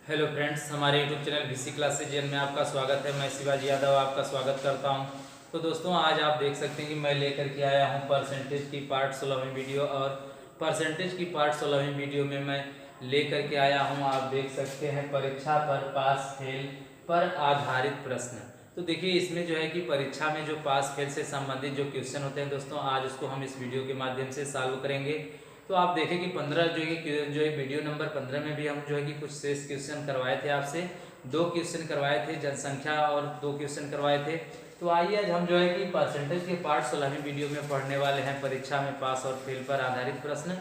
Hello friends, हमारे YouTube channel VC classes में आपका स्वागत है। मैं शिवाजी यादव आपका स्वागत करता हूं। तो दोस्तों, आज आप देख सकते हैं कि मैं लेकर के आया हूं परसेंटेज की पार्ट 16वीं वीडियो। और परसेंटेज की पार्ट 16वीं वीडियो में मैं लेकर के आया हूं, आप देख सकते हैं, परीक्षा पर पास फेल पर आधारित प्रश्न। तो देखिए, इसमें जो है कि परीक्षा में जो पास फेल से संबंधित जो क्वेश्चन होते हैं दोस्तों, आज उसको हम इस वीडियो के माध्यम से सॉल्व करेंगे। तो आप देखें कि 15 जो है वीडियो नंबर 15 में भी हम जो है कि कुछ शेष क्वेश्चन करवाए थे आपसे। 2 क्वेश्चन करवाए थे जनसंख्या और 2 क्वेश्चन करवाए थे। तो आइए आज हम जो है कि परसेंटेज के पार्ट 16वीं वीडियो में पढ़ने वाले हैं परीक्षा में पास और फेल पर आधारित प्रश्न।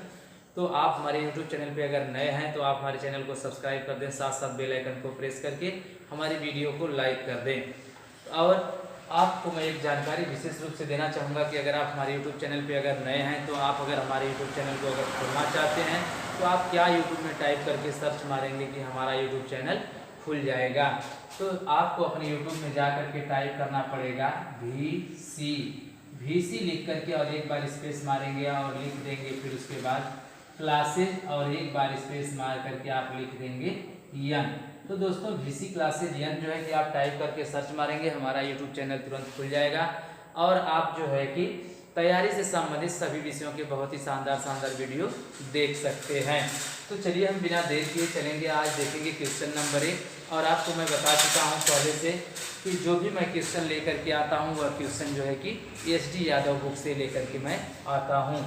तो आप हमारे यूट्यूब चैनल पे अगर नए हैं तो आप हमारे चैनल को सब्सक्राइब कर दें, साथ साथ बेल आइकन को प्रेस करके हमारी वीडियो को लाइक कर दें। और आपको मैं एक जानकारी विशेष रूप से देना चाहूँगा कि अगर आप हमारे YouTube चैनल पे अगर नए हैं तो आप अगर हमारे YouTube चैनल को अगर खोलना चाहते हैं तो आप क्या YouTube में टाइप करके सर्च मारेंगे कि हमारा YouTube चैनल खुल जाएगा। तो आपको अपने YouTube में जा करके टाइप करना पड़ेगा VC लिख करके, और एक बार स्पेस मारेंगे और लिख देंगे, फिर उसके बाद क्लासेज और एक बार स्पेस मार करके आप लिख देंगे यन। तो दोस्तों, VC क्लासेज यन जो है कि आप टाइप करके सर्च मारेंगे, हमारा यूट्यूब चैनल तुरंत खुल जाएगा और आप जो है कि तैयारी से संबंधित सभी विषयों के बहुत ही शानदार वीडियो देख सकते हैं। तो चलिए हम बिना देर किए चलेंगे, आज देखेंगे क्वेश्चन नंबर 1। और आपको मैं बता चुका हूँ पहले से कि जो भी मैं क्वेश्चन लेकर के आता हूँ वह क्वेश्चन जो है कि SD यादव बुक से लेकर के मैं आता हूँ।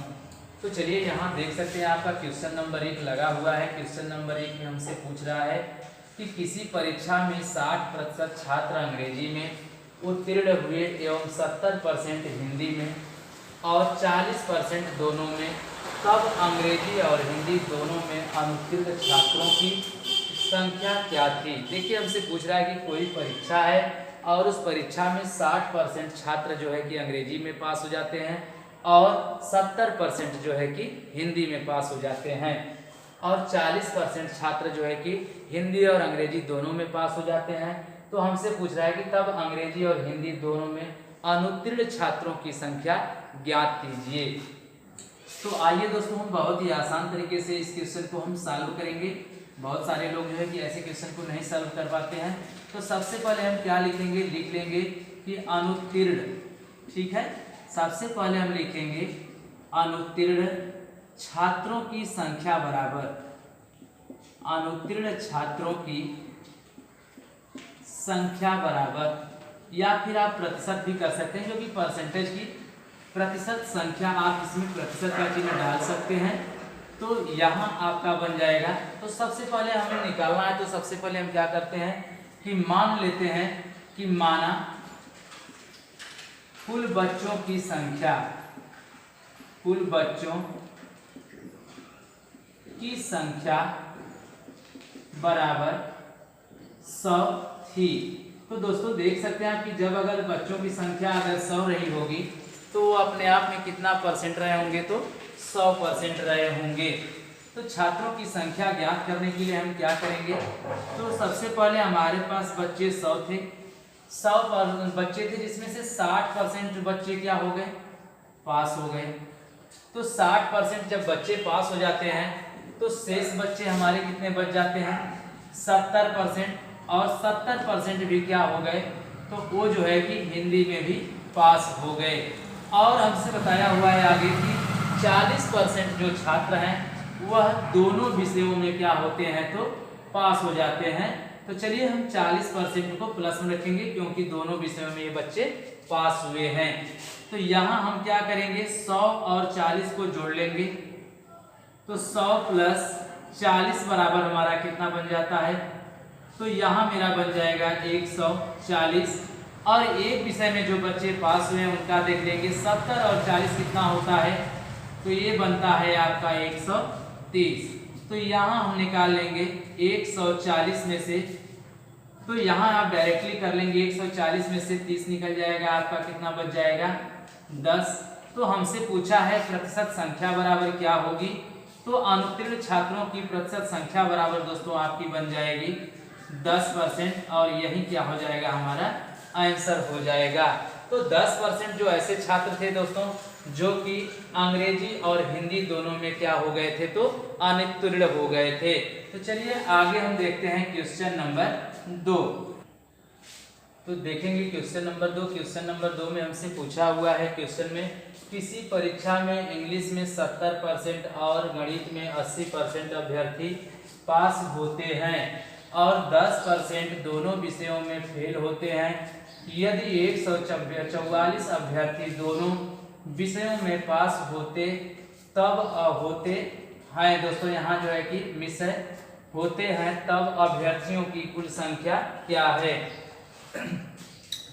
तो चलिए यहाँ देख सकते हैं, आपका क्वेश्चन नंबर 1 लगा हुआ है। क्वेश्चन नंबर 1 में हमसे पूछ रहा है कि किसी परीक्षा में 60% छात्र अंग्रेजी में उत्तीर्ण हुए एवं 70% हिंदी में और 40% दोनों में, तब अंग्रेजी और हिंदी दोनों में अनुत्तीर्ण छात्रों की संख्या क्या थी। देखिए, हमसे पूछ रहा है कि कोई परीक्षा है और उस परीक्षा में 60% छात्र जो है कि अंग्रेजी में पास हो जाते हैं और 70% जो है कि हिंदी में पास हो जाते हैं और 40% छात्र जो है कि हिंदी और अंग्रेजी दोनों में पास हो जाते हैं। तो हमसे पूछ रहा है कि तब अंग्रेजी और हिंदी दोनों में अनुत्तीर्ण छात्रों की संख्या ज्ञात कीजिए। तो आइए दोस्तों, हम बहुत ही आसान तरीके से इस क्वेश्चन को हम सॉल्व करेंगे। बहुत सारे लोग जो है कि ऐसे क्वेश्चन को नहीं सॉल्व कर पाते हैं। तो सबसे पहले हम क्या लिखेंगे, लिख लेंगे कि अनुत्तीर्ण। ठीक है, सबसे पहले हम लिखेंगे अनुत्तीर्ण छात्रों की संख्या बराबर अनुत्तीर्ण छात्रों की संख्या बराबर, या फिर आप प्रतिशत भी कर सकते हैं, जो कि परसेंटेज की प्रतिशत संख्या, आप इसमें प्रतिशत का चिन्ह डाल सकते हैं। तो यहाँ आपका बन जाएगा। तो सबसे पहले हमें निकालना है, तो सबसे पहले हम क्या करते हैं कि मान लेते हैं कि माना कुल बच्चों की संख्या, कुल बच्चों की संख्या बराबर 100 थी। तो दोस्तों, देख सकते हैं आप कि जब अगर बच्चों की संख्या अगर 100 रही होगी तो वो अपने आप में कितना परसेंट रहे होंगे, तो 100% रहे होंगे। तो छात्रों की संख्या ज्ञात करने के लिए हम क्या करेंगे, तो सबसे पहले हमारे पास बच्चे 100 थे, 100 बच्चे थे, जिसमें से 60% बच्चे क्या हो गए, पास हो गए। तो 60% जब बच्चे पास हो जाते हैं तो शेष बच्चे हमारे कितने बच जाते हैं, 70%। और 70% भी क्या हो गए, तो वो जो है कि हिंदी में भी पास हो गए। और हमसे बताया हुआ है आगे कि 40% जो छात्र हैं वह दोनों विषयों में क्या होते हैं, तो पास हो जाते हैं। तो चलिए हम 40% को प्लस में रखेंगे, क्योंकि दोनों विषयों में ये बच्चे पास हुए हैं। तो यहाँ हम क्या करेंगे, 100 और 40 को जोड़ लेंगे। तो 100 प्लस 40 बराबर हमारा कितना बन जाता है, तो यहाँ मेरा बन जाएगा 140। और एक विषय में जो बच्चे पास हुए हैं उनका देख लेंगे, 70 और 40 कितना होता है, तो ये बनता है आपका 130। तो यहाँ हम निकाल लेंगे 140 में से, तो यहाँ आप डायरेक्टली कर लेंगे, 140 में से 30 निकल जाएगा, आपका कितना बच जाएगा, 10। तो हमसे पूछा है प्रतिशत संख्या बराबर क्या होगी, तो अनुत्तीर्ण छात्रों की प्रतिशत संख्या बराबर दोस्तों आपकी बन जाएगी 10%, और यही क्या हो जाएगा, हमारा आंसर हो जाएगा। तो 10% जो ऐसे छात्र थे दोस्तों जो कि अंग्रेजी और हिंदी दोनों में क्या हो गए थे, तो अनुत्तीर्ण हो गए थे। तो चलिए आगे हम देखते हैं क्वेश्चन नंबर 2। तो देखेंगे क्वेश्चन नंबर 2। क्वेश्चन नंबर 2 में हमसे पूछा हुआ है, क्वेश्चन में किसी परीक्षा में इंग्लिश में 70% और गणित में 80% अभ्यर्थी पास होते हैं और 10% दोनों विषयों में फेल होते हैं। यदि 144 अभ्यर्थी दोनों विषयों में पास होते तब होते हैं, दोस्तों यहाँ जो है कि विषय होते हैं तब अभ्यर्थियों की कुल संख्या क्या है।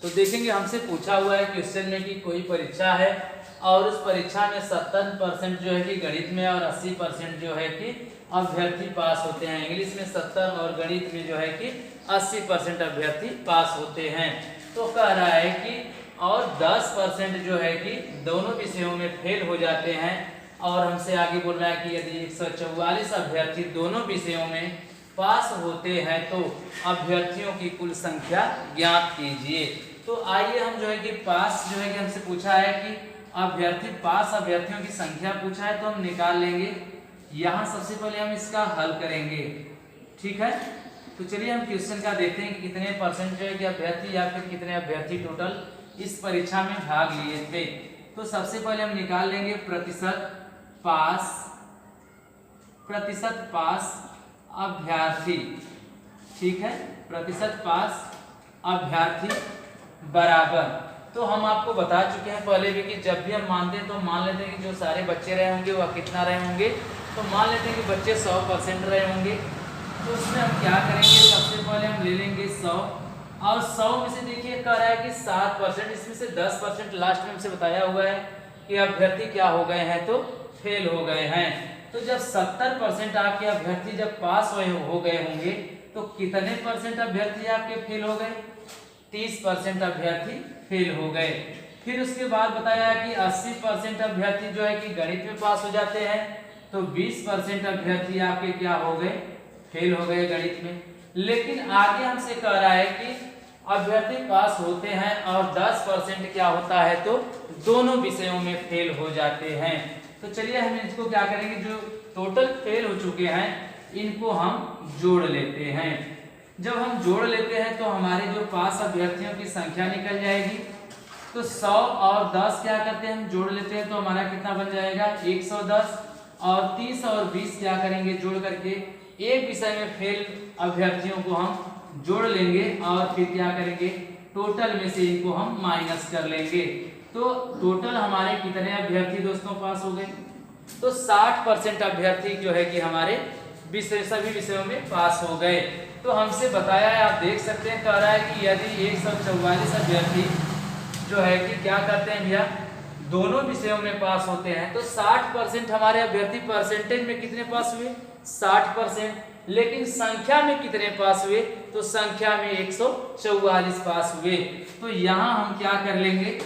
तो देखेंगे हमसे पूछा हुआ है क्वेश्चन में कि कोई परीक्षा है और उस परीक्षा में 70% जो है कि गणित में और 80% जो है कि अभ्यर्थी पास होते हैं। इंग्लिश में 70 और गणित में जो है कि 80% अभ्यर्थी पास होते हैं। तो कह रहा है कि और 10% जो है कि दोनों विषयों में फेल हो जाते हैं। और हमसे आगे बोल रहा है कि यदि 144 अभ्यर्थी दोनों विषयों में पास होते हैं तो अभ्यर्थियों की कुल संख्या ज्ञात कीजिए। तो आइए हम जो है कि पास जो है कि हमसे पूछा है कि अभ्यर्थियों की संख्या पूछा है, तो हम निकाल लेंगे। यहाँ सबसे पहले हम इसका हल करेंगे, ठीक है। तो चलिए हम क्वेश्चन का देखते हैं कि कितने परसेंट जो है कि अभ्यर्थी या फिर कितने अभ्यर्थी टोटल इस परीक्षा में भाग लिए थे। तो सबसे पहले हम निकाल लेंगे प्रतिशत पास अभ्यर्थी, ठीक है। प्रतिशत पास अभ्यर्थी बराबर, तो हम आपको बता चुके हैं पहले भी कि जब भी हम मानते हैं तो मान लेते हैं कि जो सारे बच्चे रहे होंगे वह कितना रहे होंगे, तो मान लेते हैं कि बच्चे 100% रहे होंगे। तो उसमें हम क्या करेंगे, सबसे पहले हम ले लेंगे 100 और 100 में से देखिए कह रहा है कि 7%, इसमें से 10% लास्ट में हमसे बताया हुआ है कि अभ्यर्थी क्या हो गए हैं, तो फेल हो गए हैं। तो जब 70% आपके अभ्यर्थी जब पास हो गए होंगे तो कितने परसेंट अभ्यर्थी आपके फेल हो गए, 30% अभ्यर्थी फेल हो गए। फिर उसके बाद बताया कि 80% अभ्यर्थी जो है कि गणित में पास हो जाते हैं, तो 20% अभ्यर्थी आपके क्या हो गए, फेल हो गए गणित में। लेकिन आगे हमसे कह रहा है कि अभ्यर्थी पास होते हैं और 10% क्या होता है, तो दोनों विषयों में फेल हो जाते हैं। तो चलिए हम इसको क्या करेंगे, जो टोटल फेल हो चुके हैं इनको हम जोड़ लेते हैं। जब हम जोड़ लेते हैं तो हमारे जो पास अभ्यर्थियों की संख्या निकल जाएगी। तो 100 और 10 क्या करते हैं, हम जोड़ लेते हैं तो हमारा कितना बन जाएगा, 110। और 30 और 20 क्या करेंगे, जोड़ करके एक विषय में फेल अभ्यर्थियों को हम जोड़ लेंगे और फिर क्या करेंगे, टोटल में से इनको हम माइनस कर लेंगे। तो टोटल हमारे कितने अभ्यर्थी दोस्तों पास हो गए, तो 60% अभ्यर्थी जो है कि हमारे सभी विषयों में पास हो गए। तो हमसे बताया है, आप देख सकते हैं, कह रहा है कि यदि 144 अभ्यर्थी जो है कि क्या करते हैं भैया, दोनों विषयों में पास होते हैं, तो 60% हमारे अभ्यर्थी परसेंटेज में कितने पास हुए, 60%। लेकिन संख्या में कितने पास हुए, तो संख्या में 144 पास हुए। तो यहाँ हम क्या कर लेंगे,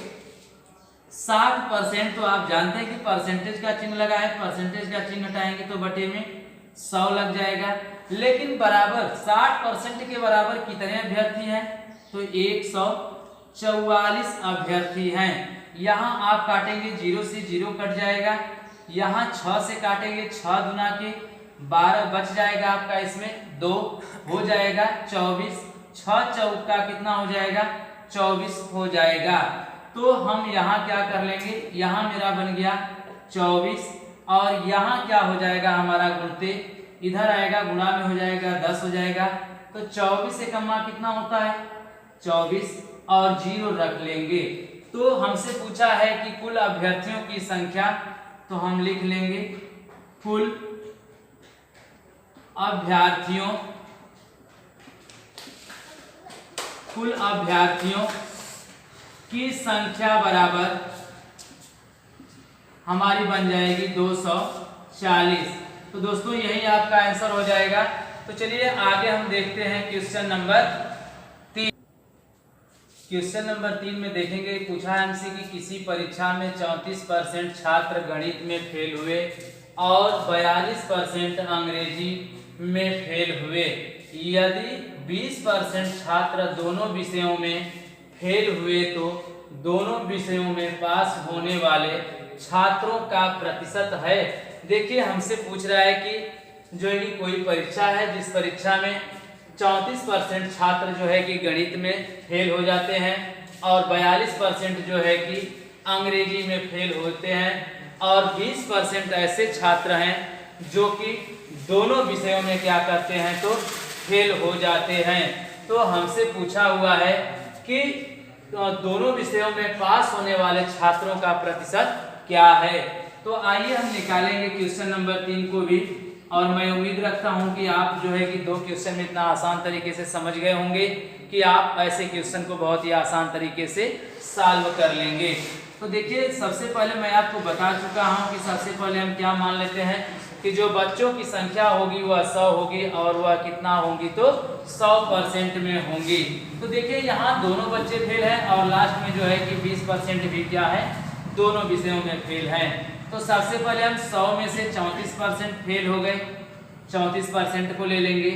60%, तो आप जानते हैं कि परसेंटेज का चिन्ह लगा है, परसेंटेज का चिन्ह हटाएंगे तो बटे में 100 लग जाएगा। लेकिन बराबर 60% के बराबर कितने अभ्यर्थी हैं, तो 144 अभ्यर्थी हैं। यहाँ आप काटेंगे 0 से 0 कट जाएगा, यहाँ 6 से काटेंगे 6 गुना के 12 बच जाएगा आपका, इसमें 2 हो जाएगा 24, 6 चौका कितना हो जाएगा, 24 हो जाएगा। तो हम यहाँ क्या कर लेंगे, यहाँ मेरा बन गया 24 और यहाँ क्या हो जाएगा हमारा, गुणते इधर आएगा, गुणा में हो जाएगा 10 हो जाएगा। तो 24 से कमा कितना होता है, 24 और 0 रख लेंगे। तो हमसे पूछा है कि कुल अभ्यर्थियों की संख्या, तो हम लिख लेंगे कुल अभ्यर्थियों की संख्या बराबर हमारी बन जाएगी 240। तो दोस्तों यही आपका आंसर हो जाएगा। तो चलिए आगे हम देखते हैं क्वेश्चन नंबर 3। क्वेश्चन नंबर 3 में देखेंगे, पूछा है हमसे कि किसी परीक्षा में 34% छात्र गणित में फेल हुए और 42% अंग्रेजी में फेल हुए। यदि 20% छात्र दोनों विषयों में फेल हुए तो दोनों विषयों में पास होने वाले छात्रों का प्रतिशत है। देखिए हमसे पूछ रहा है कि जो है कि कोई परीक्षा है जिस परीक्षा में 34% छात्र जो है कि गणित में फेल हो जाते हैं और 42% जो है कि अंग्रेजी में फेल होते हैं और 20% ऐसे छात्र हैं जो कि दोनों विषयों में क्या करते हैं तो फेल हो जाते हैं। तो हमसे पूछा हुआ है कि दोनों विषयों में पास होने वाले छात्रों का प्रतिशत क्या है। तो आइए हम निकालेंगे क्वेश्चन नंबर 3 को भी, और मैं उम्मीद रखता हूं कि आप जो है कि 2 क्वेश्चन में इतना आसान तरीके से समझ गए होंगे कि आप ऐसे क्वेश्चन को बहुत ही आसान तरीके से सॉल्व कर लेंगे। तो देखिए सबसे पहले मैं आपको बता चुका हूं कि सबसे पहले हम क्या मान लेते हैं कि जो बच्चों की संख्या होगी वह 100 होगी और वह कितना होंगी तो 100% में होंगी। तो देखिए यहाँ दोनों बच्चे फेल हैं और लास्ट में जो है कि 20% भी क्या है दोनों विषयों में फेल हैं। तो सबसे पहले हम 100 में से 34% फेल हो गए, 34% को ले लेंगे।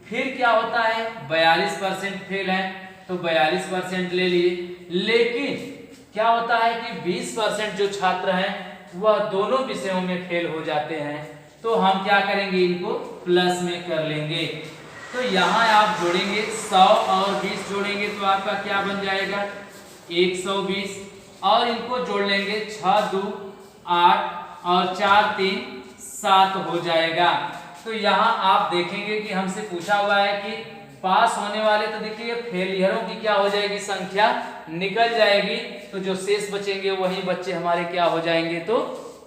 फिर क्या होता है 42% फेल है तो 42% ले लिए। लेकिन क्या होता है कि 20% जो छात्र हैं वह दोनों विषयों में फेल हो जाते हैं, तो हम क्या करेंगे इनको प्लस में कर लेंगे। तो यहाँ आप जोड़ेंगे 100 और 20 जोड़ेंगे तो आपका क्या बन जाएगा 120 और इनको जोड़ लेंगे 6 2 8 और 4 3 7 हो जाएगा। तो यहाँ आप देखेंगे कि हमसे पूछा हुआ है कि पास होने वाले, तो देखिए फेलियरों की क्या हो जाएगी संख्या निकल जाएगी, तो जो शेष बचेंगे वही बच्चे हमारे क्या हो जाएंगे तो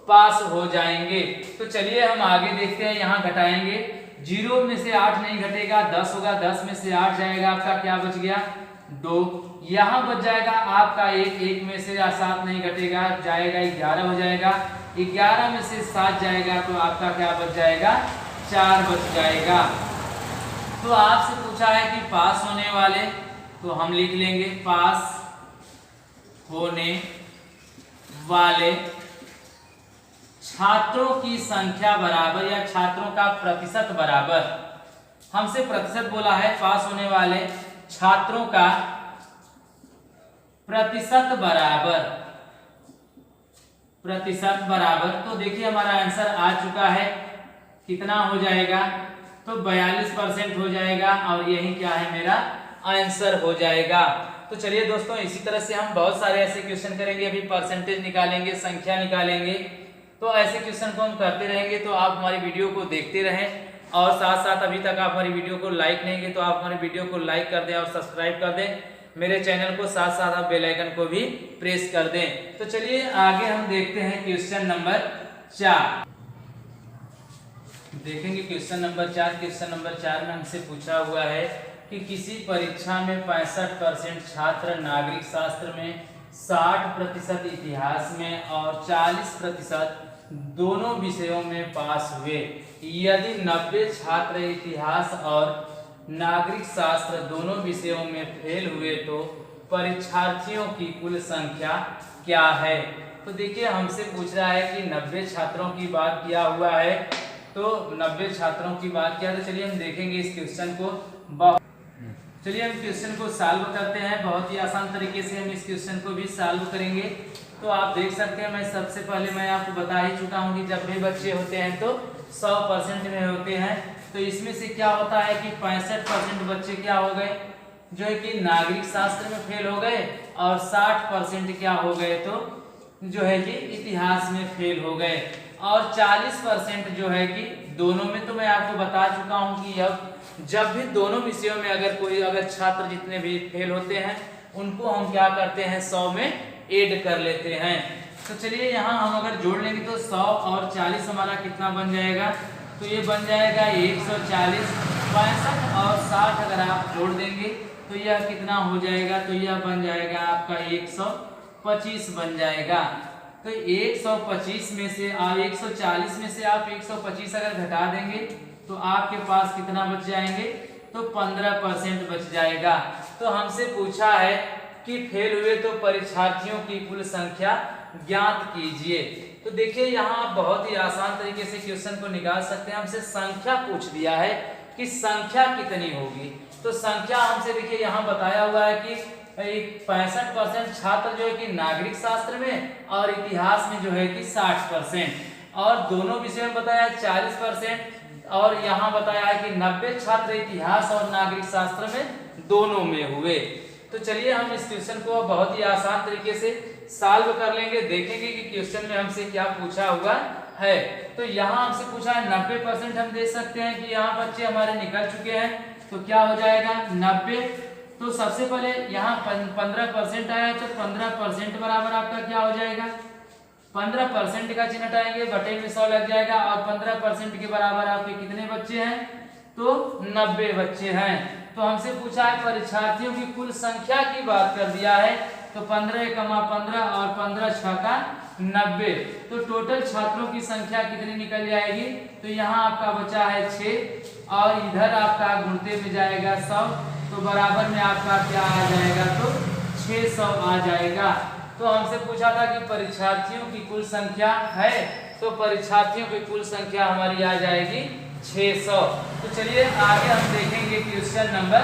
पास हो जाएंगे। तो चलिए हम आगे देखते हैं। यहाँ घटाएंगे 0 में से 8 नहीं घटेगा 10 होगा, 10 में से 8 जाएगा आपका क्या बच गया 2। यहाँ बच जाएगा आपका 1, 1 में से 7 नहीं घटेगा जाएगा 11 हो जाएगा, 11 में से 7 जाएगा तो आपका क्या बच जाएगा 4 बच जाएगा। तो आपसे पूछा है कि पास होने वाले, तो हम लिख लेंगे पास होने वाले छात्रों की संख्या बराबर या छात्रों का प्रतिशत बराबर, हमसे प्रतिशत बोला है पास होने वाले छात्रों का प्रतिशत बराबर, तो देखिए हमारा आंसर आ चुका है, कितना हो जाएगा तो 42% हो जाएगा और यही क्या है मेरा आंसर हो जाएगा। तो चलिए दोस्तों इसी तरह से हम बहुत सारे ऐसे क्वेश्चन करेंगे, अभी परसेंटेज निकालेंगे, संख्या निकालेंगे, तो ऐसे क्वेश्चन को हम करते रहेंगे। तो आप हमारी वीडियो को देखते रहें और साथ साथ अभी तक आप हमारी वीडियो को लाइक नहीं किए तो आप हमारी वीडियो को लाइक कर दें और सब्सक्राइब कर दें मेरे चैनल को, साथ साथ आप बेल आइकन को भी प्रेस कर दें। तो चलिए आगे हम देखते हैं क्वेश्चन नंबर 4 देखेंगे। क्वेश्चन नंबर 4, क्वेश्चन नंबर 4 में हमसे पूछा हुआ है कि किसी परीक्षा में 65% छात्र नागरिक शास्त्र में, 60% इतिहास में और 40% दोनों विषयों में पास हुए। यदि 90 छात्र इतिहास और नागरिक शास्त्र दोनों विषयों में फेल हुए तो परीक्षार्थियों की कुल संख्या क्या है। तो देखिए हमसे पूछ रहा है कि 90 छात्रों की बात किया हुआ है, तो 90 छात्रों की बात किया, तो चलिए हम देखेंगे इस क्वेश्चन को। चलिए हम क्वेश्चन को सॉल्व करते हैं। बहुत ही आसान तरीके से हम इस क्वेश्चन को भी सॉल्व करेंगे। तो आप देख सकते हैं, मैं सबसे पहले मैं आपको बता ही चुका हूं कि जब भी बच्चे होते हैं तो 100% में होते हैं। तो इसमें से क्या होता है कि 65% बच्चे क्या हो गए जो है कि नागरिक शास्त्र में फेल हो गए और 60% क्या हो गए तो जो है कि इतिहास में फेल हो गए और 40% जो है कि दोनों में। तो मैं आपको बता चुका हूं कि अब जब भी दोनों विषयों में अगर छात्र जितने भी फेल होते हैं उनको हम क्या करते हैं 100 में ऐड कर लेते हैं। तो चलिए यहाँ हम अगर जोड़ लेंगे तो 100 और 40 हमारा कितना बन जाएगा, तो ये बन जाएगा 140। 65 और 60 अगर आप जोड़ देंगे तो यह कितना हो जाएगा, तो यह बन जाएगा आपका 125 बन जाएगा। तो 125 में से 140 में से आप 125 अगर घटा देंगे तो आपके पास कितना बच जाएंगे, तो 15% बच जाएगा। तो हमसे पूछा है कि फेल हुए तो परीक्षार्थियों की कुल संख्या ज्ञात कीजिए। तो देखिए यहाँ आप बहुत ही आसान तरीके से क्वेश्चन को निकाल सकते हैं। हमसे संख्या पूछ दिया है कि संख्या कितनी होगी, तो संख्या हमसे देखिए यहाँ बताया हुआ है कि 65% छात्र जो है कि नागरिक शास्त्र में और इतिहास में जो है कि 60%, और दोनों विषय में बताया 40%, और यहाँ बताया है कि 90 छात्र इतिहास और नागरिक शास्त्र में दोनों में हुए। तो चलिए हम इस क्वेश्चन को बहुत ही आसान तरीके से सॉल्व कर लेंगे, देखेंगे कि क्वेश्चन में हमसे क्या पूछा हुआ है। तो यहाँ हमसे पूछा है 90%, हम देख सकते हैं कि यहाँ बच्चे हमारे निकल चुके हैं, तो क्या हो जाएगा 90। तो सबसे पहले यहाँ 15% आया, तो 15% बराबर आपका क्या हो जाएगा, 15% का चिन्ह हटाएंगे, बटे में 100 लग जाएगा, और 15% के बराबर आपके कितने बच्चे हैं, तो 90 बच्चे हैं। तो हमसे पूछा है परीक्षार्थियों की कुल संख्या की बात कर दिया है, तो 15 और 15 90, तो टोटल छात्रों की संख्या कितनी निकल जाएगी, तो यहाँ आपका बचा है 6, और इधर आपका गुणते में जाएगा 100, तो बराबर में आपका क्या आ जाएगा, तो 600 आ जाएगा। तो हमसे पूछा था कि परीक्षार्थियों की कुल संख्या है, तो परीक्षार्थियों की कुल संख्या हमारी आ जाएगी 600। तो चलिए आगे हम देखेंगे क्वेश्चन नंबर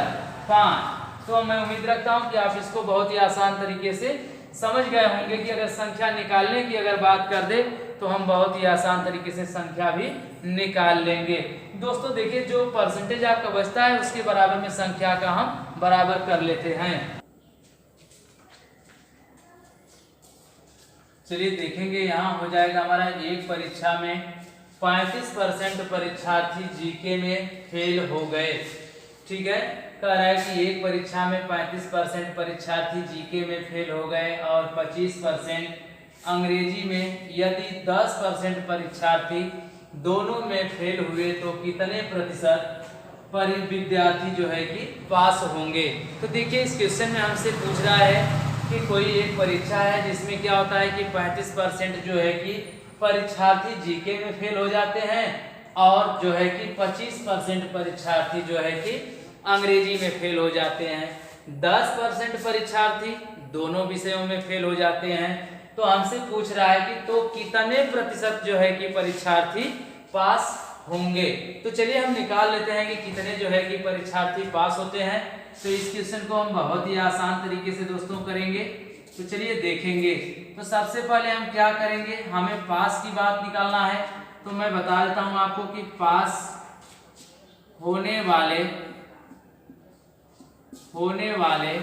5। तो मैं उम्मीद रखता हूं कि आप इसको बहुत ही आसान तरीके से समझ गए होंगे कि अगर संख्या निकालने की अगर बात कर दे तो हम बहुत ही आसान तरीके से संख्या भी निकाल लेंगे। दोस्तों देखिए, जो परसेंटेज आपका बचता है उसके बराबर में संख्या का हम बराबर कर लेते हैं। चलिए देखेंगे, यहाँ हो जाएगा हमारा एक परीक्षा में 35% परीक्षार्थी जीके में फेल हो गए। ठीक है, कह रहा है कि एक परीक्षा में 35% परीक्षार्थी जीके में फेल हो गए और 25% अंग्रेजी में। यदि 10% परीक्षार्थी दोनों में फेल हुए तो कितने प्रतिशत विद्यार्थी जो है कि पास होंगे। तो देखिए, इस क्वेश्चन में हमसे पूछ रहा है कि कोई एक परीक्षा है जिसमें क्या होता है कि 35% जो है कि परीक्षार्थी जीके में फेल हो जाते हैं, और जो है कि 25% परीक्षार्थी जो है कि अंग्रेजी में फेल हो जाते हैं। 10% परीक्षार्थी दोनों विषयों में फेल हो जाते हैं। तो हमसे पूछ रहा है कि तो कितने प्रतिशत जो है कि परीक्षार्थी पास होंगे। तो चलिए हम निकाल लेते हैं कि कितने जो है कि परीक्षार्थी पास होते हैं। तो इस क्वेश्चन को हम बहुत ही आसान तरीके से दोस्तों करेंगे। तो चलिए देखेंगे। तो सबसे पहले हम क्या करेंगे, हमें पास की बात निकालना है। तो मैं बता देता हूं आपको कि पास होने वाले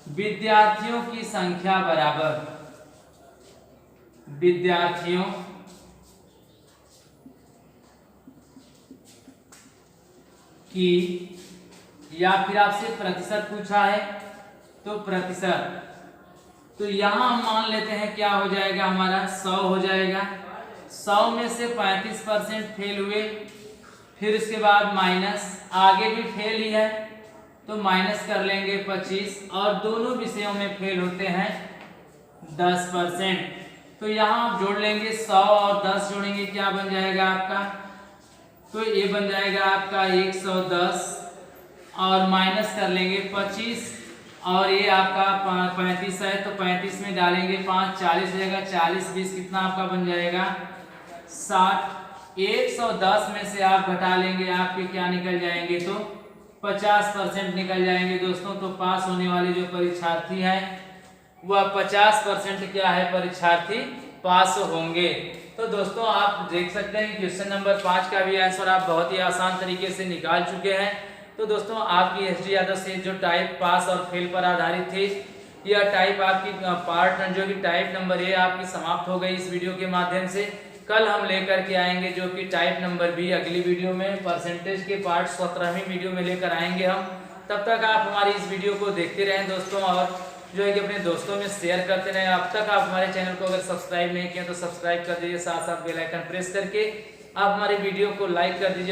विद्यार्थियों की संख्या बराबर विद्यार्थियों की, या फिर आपसे प्रतिशत पूछा है तो प्रतिशत। तो यहां हम मान लेते हैं क्या हो जाएगा हमारा 100 हो जाएगा। 100 में से 35% फेल हुए, फिर उसके बाद माइनस, आगे भी फेल ही है तो माइनस कर लेंगे 25, और दोनों विषयों में फेल होते हैं 10%। तो यहाँ आप जोड़ लेंगे 100 और 10 जोड़ेंगे, क्या बन जाएगा आपका, तो ये बन जाएगा आपका 110, और माइनस कर लेंगे 25, और ये आपका 35 है तो 35 में डालेंगे 5, 40 हो जाएगा। 40 20 कितना आपका बन जाएगा 60। 110 में से आप घटा लेंगे, आपके क्या निकल जाएंगे, तो 50% निकल जाएंगे दोस्तों। तो पास होने वाले जो परीक्षार्थी हैं वह 50% क्या है, परीक्षार्थी पास होंगे। तो दोस्तों आप देख सकते हैं क्वेश्चन नंबर 5 का भी आंसर आप बहुत ही आसान तरीके से निकाल चुके हैं। तो दोस्तों आपकी एसडी यादव से जो टाइप पास और फेल पर आधारित थी, यह टाइप आपकी पार्ट जो कि टाइप नंबर ए आपकी समाप्त हो गई इस वीडियो के माध्यम से। कल हम लेकर के आएंगे जो कि टाइप नंबर बी अगली वीडियो में, परसेंटेज के पार्ट 17वीं वीडियो में लेकर आएंगे हम। तब तक आप हमारी इस वीडियो को देखते रहें दोस्तों, और जो है कि अपने दोस्तों में शेयर करते रहें। अब तक आप हमारे चैनल को अगर सब्सक्राइब नहीं किया तो सब्सक्राइब कर दीजिए, साथ साथ बेल आइकन प्रेस करके आप हमारे वीडियो को लाइक कर दीजिए।